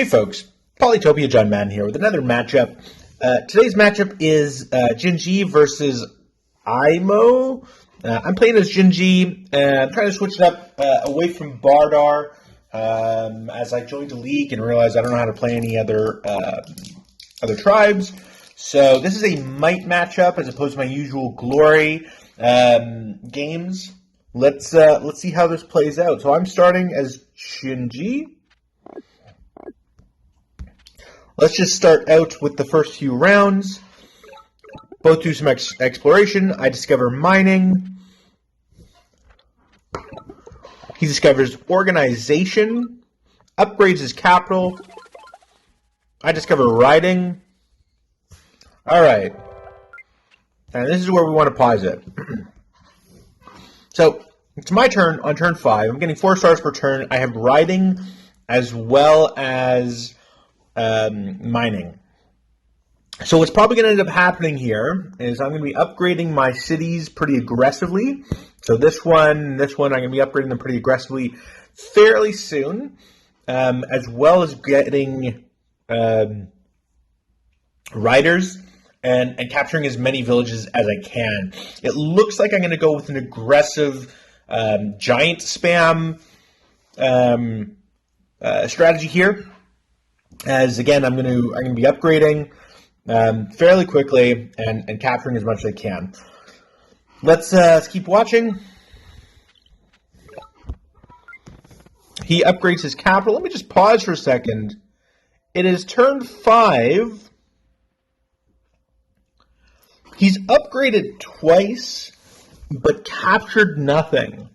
Hey folks, Polytopia John Madden here with another matchup. Today's matchup is Xin-xi versus Imo. I'm playing as Xin-xi, and I'm trying to switch it up away from Bardur as I joined the league and realized I don't know how to play any other tribes. So this is a might matchup as opposed to my usual glory games. Let's see how this plays out. So I'm starting as Xin-xi. Let's just start out with the first few rounds. Both do some exploration. I discover mining. He discovers organization. Upgrades his capital. I discover riding. Alright. And this is where we want to pause it. So, it's my turn on turn 5. I'm getting 4 stars per turn. I have riding as well as mining. So what's probably going to end up happening here is I'm going to be upgrading my cities pretty aggressively. So this one, I'm going to be upgrading them pretty aggressively fairly soon, as well as getting riders and capturing as many villages as I can. It looks like I'm going to go with an aggressive giant spam strategy here. As again, I'm going to be upgrading fairly quickly and capturing as much as I can. Let's keep watching. He upgrades his capital. Let me just pause for a second. It is turn 5. He's upgraded twice, but captured nothing.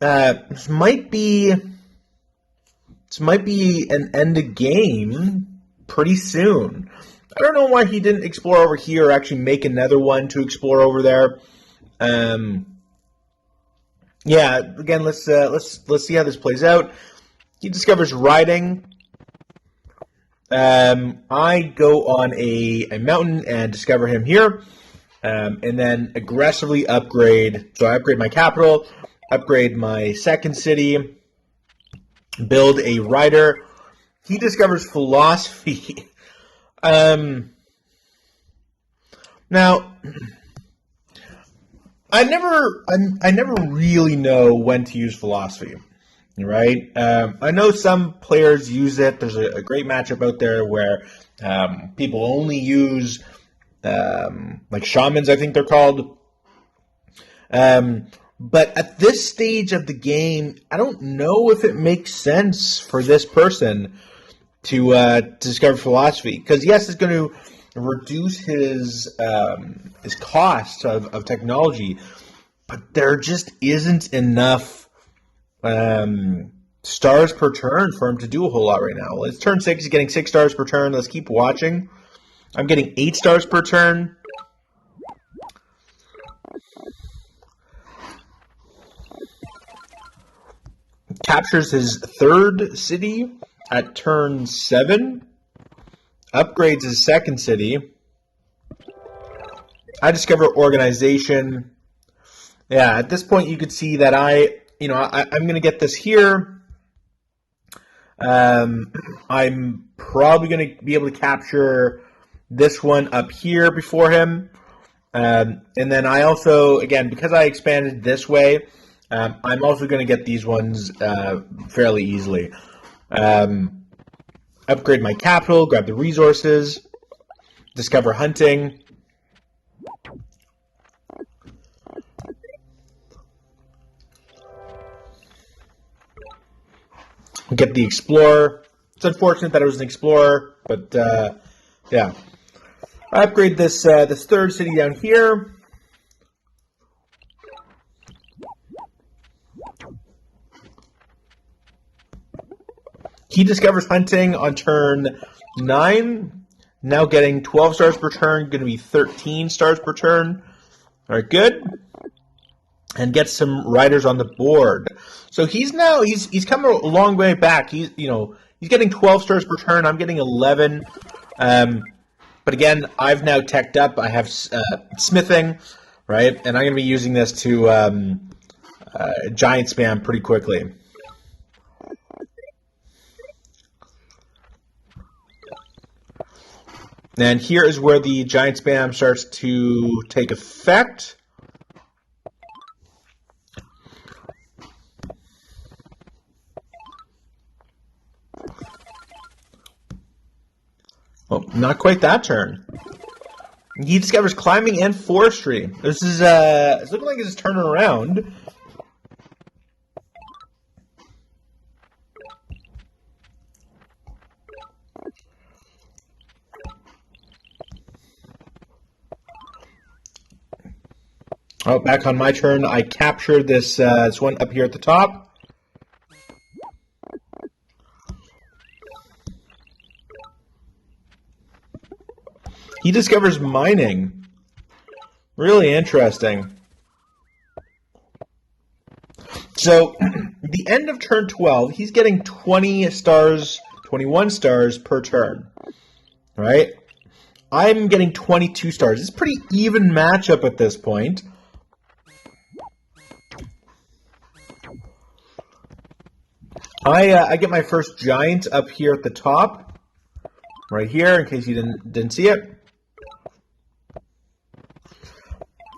This might be an end of game pretty soon. I don't know why he didn't explore over here or actually make another one to explore over there. Yeah, again, let's see how this plays out. He discovers riding. I go on a mountain and discover him here, and then aggressively upgrade. So I upgrade my capital, upgrade my second city, build a rider. He discovers philosophy. Now, I never really know when to use philosophy, right? I know some players use it. There's a great matchup out there where people only use like shamans, I think they're called. But at this stage of the game, I don't know if it makes sense for this person to discover philosophy. Because yes, it's going to reduce his cost of technology, but there just isn't enough stars per turn for him to do a whole lot right now. It's turn 6. He's getting 6 stars per turn. Let's keep watching. I'm getting 8 stars per turn. Captures his third city at turn 7. Upgrades his second city. I discover organization. Yeah, at this point you could see that I'm going to get this here. I'm probably going to be able to capture this one up here before him. And then I also, again, because I expanded this way, I'm also going to get these ones fairly easily. Upgrade my capital, grab the resources, discover hunting. Get the explorer. It's unfortunate that it was an explorer, but yeah. I upgrade this third city down here. He discovers hunting on turn 9. Now getting 12 stars per turn. Going to be 13 stars per turn. All right, good. And gets some riders on the board. So he's come a long way back. He's getting 12 stars per turn. I'm getting 11. But again, I've now teched up. I have smithing, right? And I'm going to be using this to giant spam pretty quickly. And here is where the giant spam starts to take effect. Well, not quite that turn. He discovers climbing and forestry. This is it's looking like it's turning around. Oh, back on my turn, I captured this this one up here at the top. He discovers mining. Really interesting. So, the end of turn 12, he's getting 20 stars, 21 stars per turn. Right? I'm getting 22 stars. It's a pretty even matchup at this point. I get my first giant up here at the top. Right here, in case you didn't see it.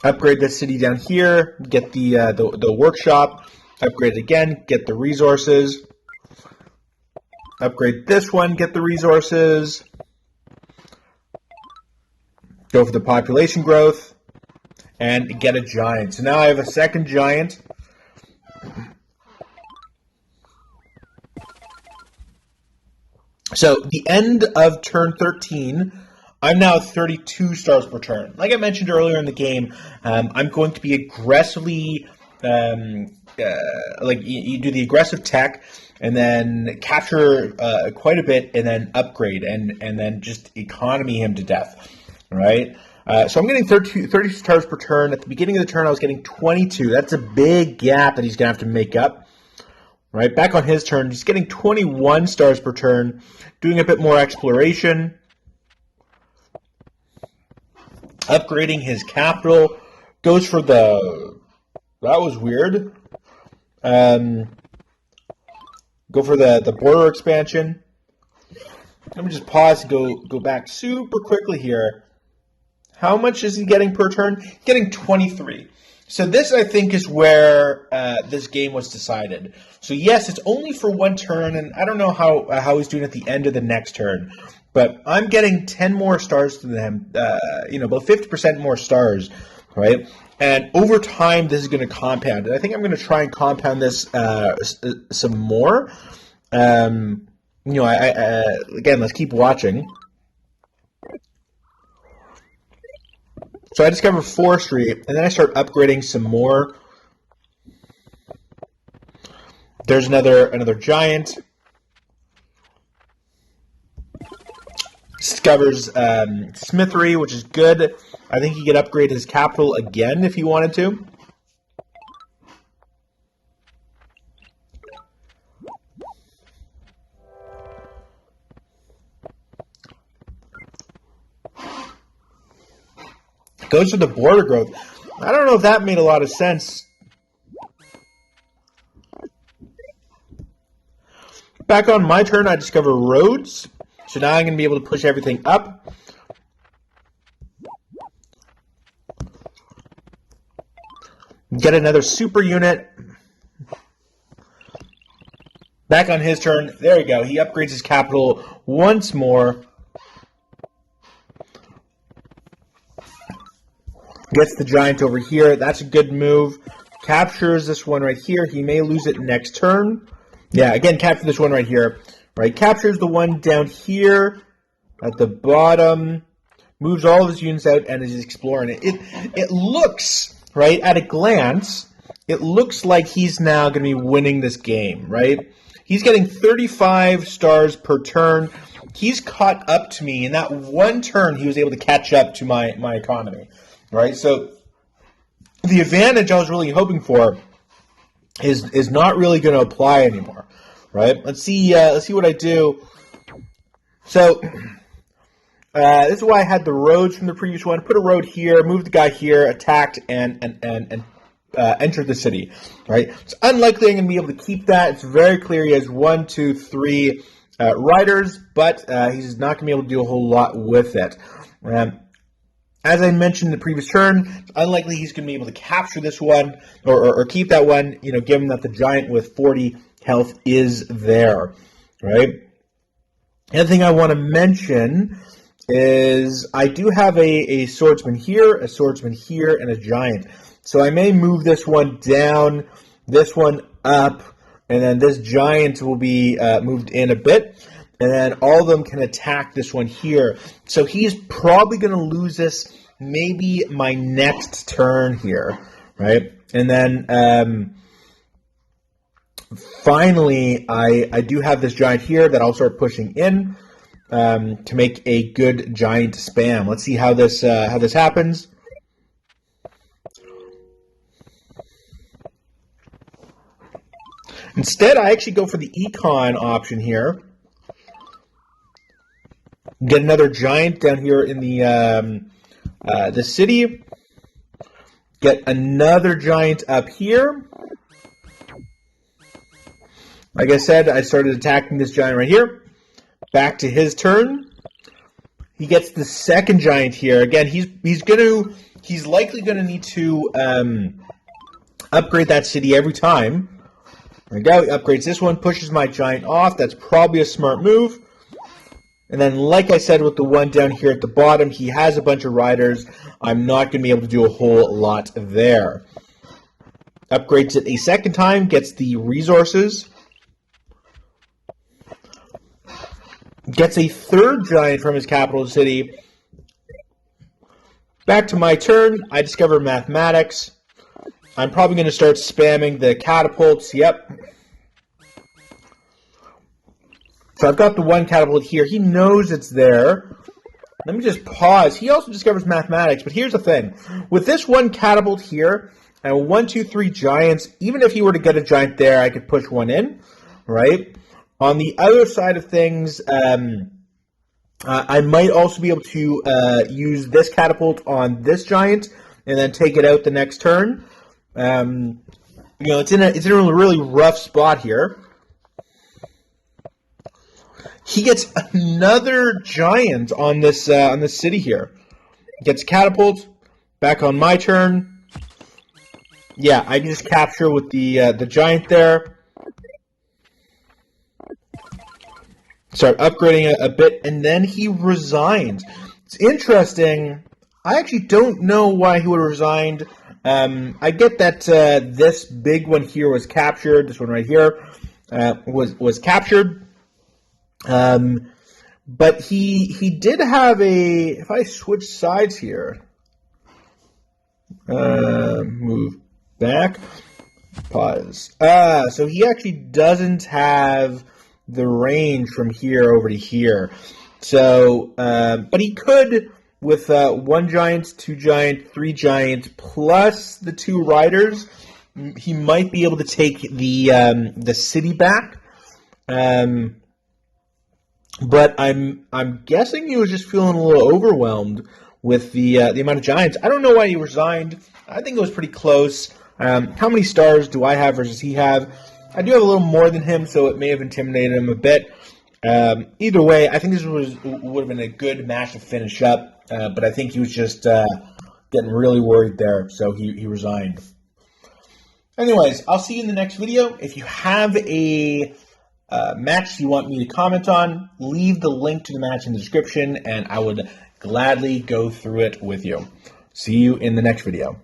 Upgrade this city down here, get the workshop, upgrade it again, get the resources, upgrade this one, get the resources, go for the population growth, and get a giant. So now I have a second giant. So the end of turn 13, I'm now at 32 stars per turn. Like I mentioned earlier in the game, I'm going to be aggressively, like you do the aggressive tech, and then capture quite a bit, and then upgrade, and then just economy him to death, right? So I'm getting 30 stars per turn. At the beginning of the turn, I was getting 22. That's a big gap that he's going to have to make up. Right, back on his turn, he's getting 21 stars per turn, doing a bit more exploration. Upgrading his capital, goes for the, that was weird. Go for the border expansion. Let me just pause and go back super quickly here. How much is he getting per turn? Getting 23. So this, I think, is where this game was decided. So yes, it's only for one turn, and I don't know how he's doing at the end of the next turn. But I'm getting 10 more stars than him, about 50% more stars, right? And over time, this is going to compound. And I think I'm going to try and compound this some more. Again, let's keep watching. So I discover forestry, and then I start upgrading some more. There's another giant. Discovers smithery, which is good. I think he could upgrade his capital again if he wanted to. Goes for the border growth. I don't know if that made a lot of sense. Back on my turn, I discover roads. So now I'm going to be able to push everything up. Get another super unit. Back on his turn. There we go. He upgrades his capital once more. Gets the giant over here. That's a good move. Captures this one right here. He may lose it next turn. Yeah, again, capture this one right here. Right, captures the one down here at the bottom. Moves all of his units out and is exploring it. It looks, right, at a glance, it looks like he's now going to be winning this game, right? He's getting 35 stars per turn. He's caught up to me. In that one turn, he was able to catch up to my economy. Right, so the advantage I was really hoping for is not really going to apply anymore. Right, let's see what I do. So this is why I had the roads from the previous one. Put a road here, move the guy here, attacked, and entered the city. Right, it's unlikely I'm going to be able to keep that. It's very clear he has 1, 2, 3 riders, but he's not going to be able to do a whole lot with it. As I mentioned in the previous turn, it's unlikely he's going to be able to capture this one or keep that one, given that the giant with 40 health is there, right? The other thing I want to mention is I do have a swordsman here, and a giant. So I may move this one down, this one up, and then this giant will be moved in a bit. And then all of them can attack this one here. So he's probably going to lose this maybe my next turn here, right? And then finally, I do have this giant here that I'll start pushing in to make a good giant spam. Let's see how this happens. Instead, I actually go for the econ option here. Get another giant down here in the city. Get another giant up here. Like I said, I started attacking this giant right here. Back to his turn. He gets the second giant here. Again, he's likely gonna need to upgrade that city every time. There we go. He upgrades this one, pushes my giant off. That's probably a smart move. And then, like I said, with the one down here at the bottom, he has a bunch of riders. I'm not going to be able to do a whole lot there. Upgrades it a second time, gets the resources. Gets a third giant from his capital city. Back to my turn. I discover mathematics. I'm probably going to start spamming the catapults. Yep. So I've got the one catapult here. He knows it's there. Let me just pause. He also discovers mathematics, but here's the thing. With this one catapult here, and 1, 2, 3 giants, even if he were to get a giant there, I could push one in, right? On the other side of things, I might also be able to use this catapult on this giant, and then take it out the next turn. It's in a really rough spot here. He gets another giant on this city here. Gets catapult. Back on my turn. Yeah, I can just capture with the giant there. Start upgrading a bit, and then he resigns. It's interesting. I actually don't know why he would have resigned. I get that this big one here was captured. This one right here was captured. But he did have a, if I switch sides here, move back, pause. So he actually doesn't have the range from here over to here. So, but he could with 1 giant, 2 giant, 3 giant, plus the 2 riders. He might be able to take the city back. But I'm guessing he was just feeling a little overwhelmed with the amount of giants. I don't know why he resigned. I think it was pretty close. How many stars do I have versus he have? I do have a little more than him, so it may have intimidated him a bit. Either way, I think this would have been a good match to finish up. But I think he was just getting really worried there, so he resigned. Anyways, I'll see you in the next video. If you have a match you want me to comment on, leave the link to the match in the description, and I would gladly go through it with you. See you in the next video.